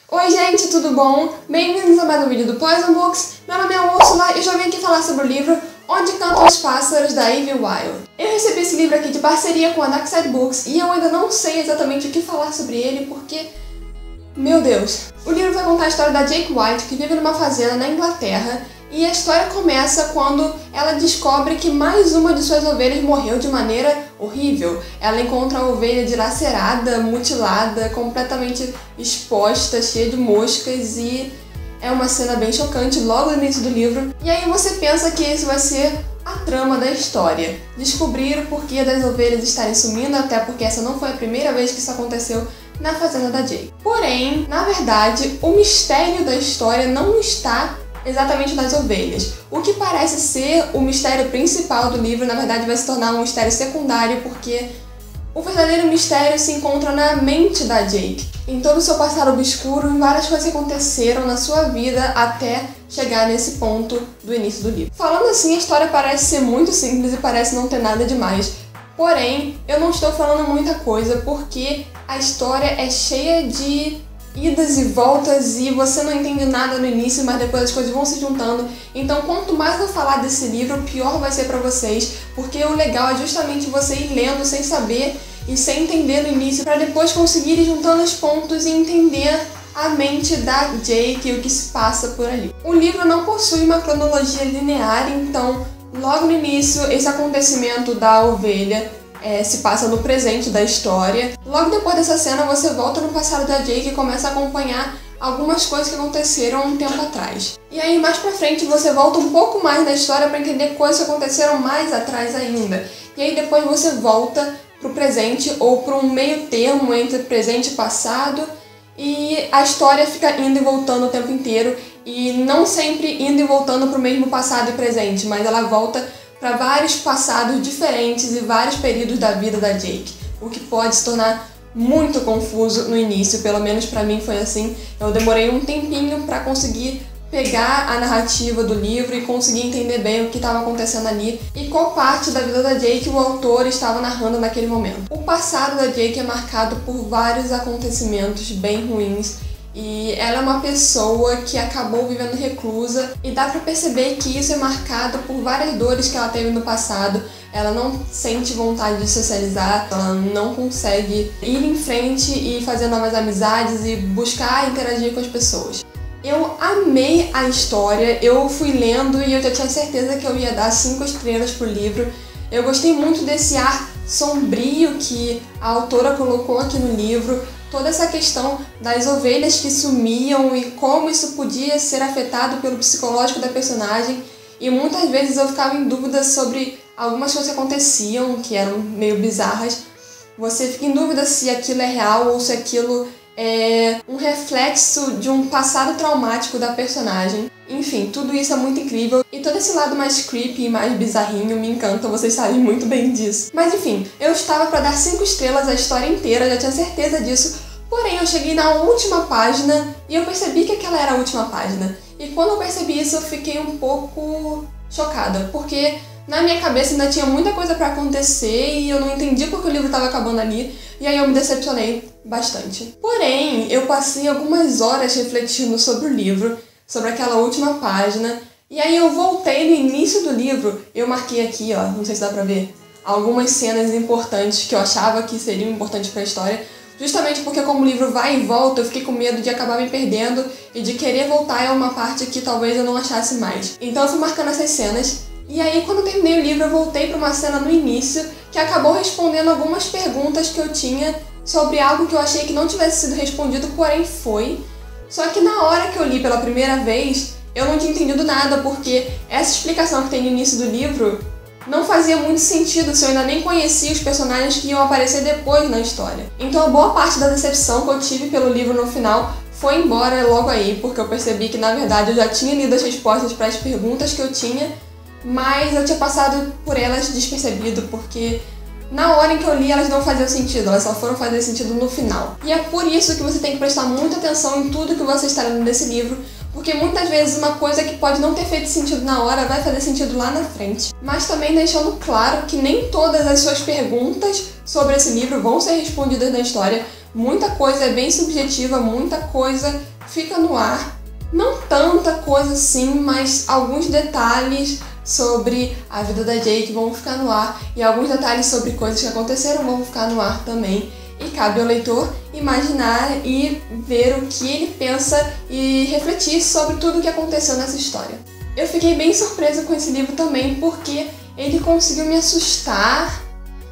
Oi gente, tudo bom? Bem-vindos a mais um vídeo do Poison Books. Meu nome é Úrsula e eu já vim aqui falar sobre o livro Onde Cantam os Pássaros, da Ivy Wilde. Eu recebi esse livro aqui de parceria com a Darkside Books e eu ainda não sei exatamente o que falar sobre ele porque... meu Deus! O livro vai contar a história da Jake White, que vive numa fazenda na Inglaterra, e a história começa quando ela descobre que mais uma de suas ovelhas morreu de maneira horrível. Ela encontra a ovelha dilacerada, mutilada, completamente exposta, cheia de moscas, e é uma cena bem chocante logo no início do livro. E aí você pensa que isso vai ser a trama da história. Descobrir o porquê das ovelhas estarem sumindo, até porque essa não foi a primeira vez que isso aconteceu na fazenda da Jake. Porém, na verdade, o mistério da história não está exatamente nas ovelhas. O que parece ser o mistério principal do livro, na verdade, vai se tornar um mistério secundário, porque o verdadeiro mistério se encontra na mente da Jake, em todo o seu passado obscuro, em várias coisas que aconteceram na sua vida até chegar nesse ponto do início do livro. Falando assim, a história parece ser muito simples e parece não ter nada demais. Porém, eu não estou falando muita coisa porque a história é cheia de idas e voltas e você não entende nada no início, mas depois as coisas vão se juntando. Então, quanto mais eu falar desse livro, pior vai ser pra vocês, porque o legal é justamente você ir lendo sem saber e sem entender no início, pra depois conseguir ir juntando os pontos e entender a mente da Jake e o que se passa por ali. O livro não possui uma cronologia linear, então logo no início esse acontecimento da ovelha se passa no presente da história. Logo depois dessa cena você volta no passado da Jake e começa a acompanhar algumas coisas que aconteceram um tempo atrás. E aí mais pra frente você volta um pouco mais na história para entender coisas que aconteceram mais atrás ainda. E aí depois você volta pro presente ou para um meio termo entre presente e passado, e a história fica indo e voltando o tempo inteiro, e não sempre indo e voltando pro mesmo passado e presente, mas ela volta para vários passados diferentes e vários períodos da vida da Jake, o que pode se tornar muito confuso no início, pelo menos para mim foi assim. Eu demorei um tempinho para conseguir pegar a narrativa do livro e conseguir entender bem o que estava acontecendo ali e qual parte da vida da Jake o autor estava narrando naquele momento. O passado da Jake é marcado por vários acontecimentos bem ruins, e ela é uma pessoa que acabou vivendo reclusa, e dá pra perceber que isso é marcado por várias dores que ela teve no passado. Ela não sente vontade de socializar, ela não consegue ir em frente e fazer novas amizades e buscar interagir com as pessoas. Eu amei a história, eu fui lendo e eu já tinha certeza que eu ia dar 5 estrelas pro livro. Eu gostei muito desse ar sombrio que a autora colocou aqui no livro, toda essa questão das ovelhas que sumiam e como isso podia ser afetado pelo psicológico da personagem. E muitas vezes eu ficava em dúvida sobre algumas coisas que aconteciam, que eram meio bizarras. Você fica em dúvida se aquilo é real ou se aquilo é um reflexo de um passado traumático da personagem. Enfim, tudo isso é muito incrível, e todo esse lado mais creepy e mais bizarrinho me encanta, vocês sabem muito bem disso. Mas enfim, eu estava para dar 5 estrelas a história inteira, já tinha certeza disso, porém eu cheguei na última página e eu percebi que aquela era a última página. E quando eu percebi isso eu fiquei um pouco chocada, porque na minha cabeça ainda tinha muita coisa pra acontecer e eu não entendi porque o livro estava acabando ali, e aí eu me decepcionei bastante. Porém, eu passei algumas horas refletindo sobre o livro, sobre aquela última página, e aí eu voltei no início do livro, eu marquei aqui, ó, não sei se dá pra ver, algumas cenas importantes que eu achava que seriam importantes pra história, justamente porque como o livro vai e volta, eu fiquei com medo de acabar me perdendo e de querer voltar a uma parte que talvez eu não achasse mais. Então eu fui marcando essas cenas. E aí, quando eu terminei o livro, eu voltei para uma cena no início que acabou respondendo algumas perguntas que eu tinha sobre algo que eu achei que não tivesse sido respondido, porém foi. Só que na hora que eu li pela primeira vez, eu não tinha entendido nada, porque essa explicação que tem no início do livro não fazia muito sentido se eu ainda nem conhecia os personagens que iam aparecer depois na história. Então a boa parte da decepção que eu tive pelo livro no final foi embora logo aí, porque eu percebi que na verdade eu já tinha lido as respostas para as perguntas que eu tinha, mas eu tinha passado por elas despercebido, porque na hora em que eu li elas não faziam sentido, elas só foram fazer sentido no final. E é por isso que você tem que prestar muita atenção em tudo que você está lendo nesse livro, porque muitas vezes uma coisa que pode não ter feito sentido na hora vai fazer sentido lá na frente. Mas também deixando claro que nem todas as suas perguntas sobre esse livro vão ser respondidas na história. Muita coisa é bem subjetiva, muita coisa fica no ar. Não tanta coisa assim, mas alguns detalhes sobre a vida da Jake vão ficar no ar e alguns detalhes sobre coisas que aconteceram vão ficar no ar também. E cabe ao leitor imaginar e ver o que ele pensa e refletir sobre tudo o que aconteceu nessa história. Eu fiquei bem surpresa com esse livro também porque ele conseguiu me assustar.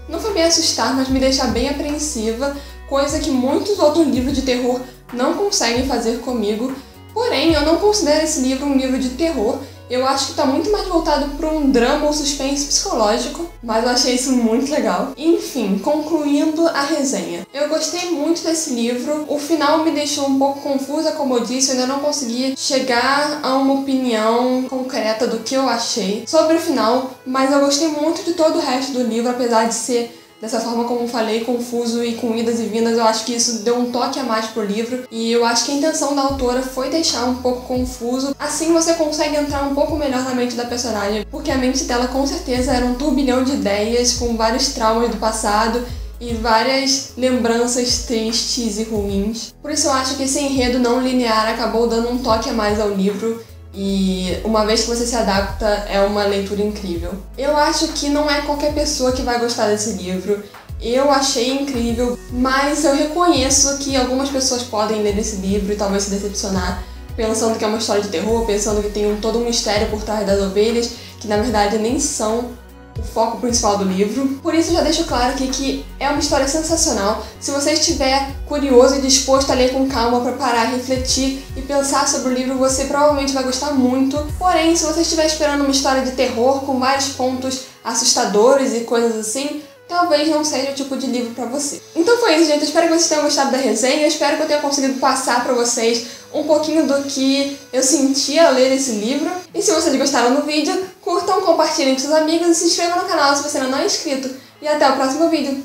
Não foi me assustar, mas me deixar bem apreensiva, coisa que muitos outros livros de terror não conseguem fazer comigo. Porém, eu não considero esse livro um livro de terror. Eu acho que está muito mais voltado para um drama ou suspense psicológico, mas eu achei isso muito legal. Enfim, concluindo a resenha. Eu gostei muito desse livro. O final me deixou um pouco confusa, como eu disse, eu ainda não consegui chegar a uma opinião concreta do que eu achei sobre o final, mas eu gostei muito de todo o resto do livro, apesar de ser dessa forma, como eu falei, confuso e com idas e vindas. Eu acho que isso deu um toque a mais pro livro e eu acho que a intenção da autora foi deixar um pouco confuso. Assim você consegue entrar um pouco melhor na mente da personagem, porque a mente dela com certeza era um turbilhão de ideias com vários traumas do passado e várias lembranças tristes e ruins. Por isso eu acho que esse enredo não linear acabou dando um toque a mais ao livro. E uma vez que você se adapta, é uma leitura incrível. Eu acho que não é qualquer pessoa que vai gostar desse livro. Eu achei incrível, mas eu reconheço que algumas pessoas podem ler esse livro e talvez se decepcionar, pensando que é uma história de terror, pensando que tem todo um mistério por trás das ovelhas, que na verdade nem são o foco principal do livro. Por isso eu já deixo claro aqui que é uma história sensacional. Se você estiver curioso e disposto a ler com calma para parar, refletir e pensar sobre o livro, você provavelmente vai gostar muito. Porém, se você estiver esperando uma história de terror com vários pontos assustadores e coisas assim, talvez não seja o tipo de livro pra você. Então foi isso, gente. Eu espero que vocês tenham gostado da resenha. Eu espero que eu tenha conseguido passar pra vocês um pouquinho do que eu senti ao ler esse livro. E se vocês gostaram do vídeo, curtam, compartilhem com seus amigos e se inscrevam no canal se você ainda não é inscrito. E até o próximo vídeo.